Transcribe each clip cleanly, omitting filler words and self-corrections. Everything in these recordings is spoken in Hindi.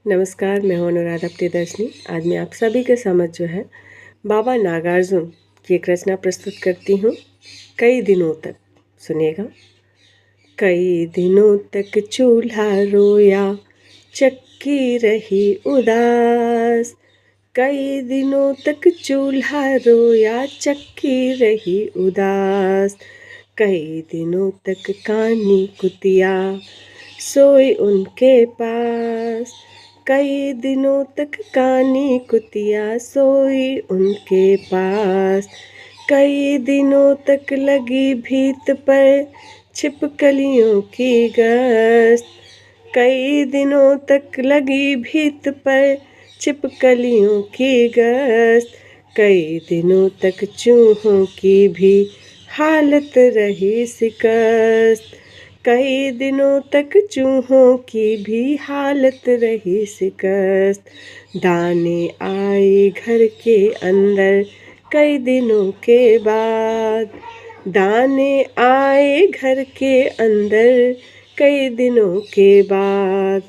नमस्कार, मैं हूँ अनुराधा प्रियदर्शनी। आज मैं आप सभी के समझ बाबा नागार्जुन की एक रचना प्रस्तुत करती हूँ, कई दिनों तक। सुनिएगा। कई दिनों तक चूल्हा रोया, चक्की रही उदास। कई दिनों तक चूल्हा रोया, चक्की रही उदास। कई दिनों तक कानी कुतिया सोई उनके पास। कई दिनों तक कानी कुतिया सोई उनके पास। कई दिनों तक लगी भीत पर छिपकलियों की गश्त। कई दिनों तक लगी भीत पर छिपकलियों की गश्त। कई दिनों तक चूहों की भी हालत रही शिकस्त। कई दिनों तक चूहों की भी हालत रही शिकस्त। दाने आए घर के अंदर कई दिनों के बाद। दाने आए घर के अंदर कई दिनों के बाद।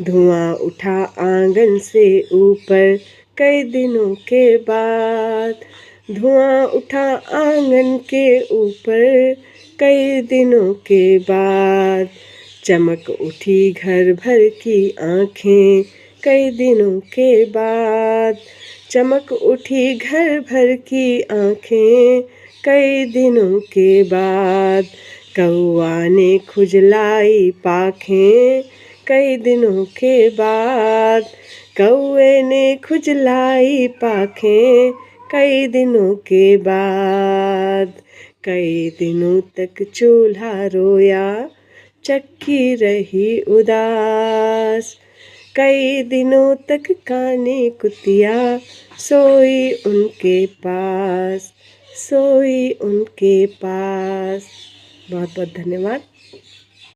धुआं उठा आंगन से ऊपर कई दिनों के बाद। धुआं उठा आंगन के ऊपर कई दिनों के बाद। चमक उठी घर भर की आँखें कई दिनों के बाद। चमक उठी घर भर की आँखें कई दिनों के बाद। कौआ ने खुजलाई पाखें कई दिनों के बाद। कौए ने खुजलाई पाखें कई दिनों के बाद। कई दिनों तक चूल्हा रोया, चक्की रही उदास। कई दिनों तक कानी कुतिया सोई उनके पास, सोई उनके पास। बहुत बहुत धन्यवाद।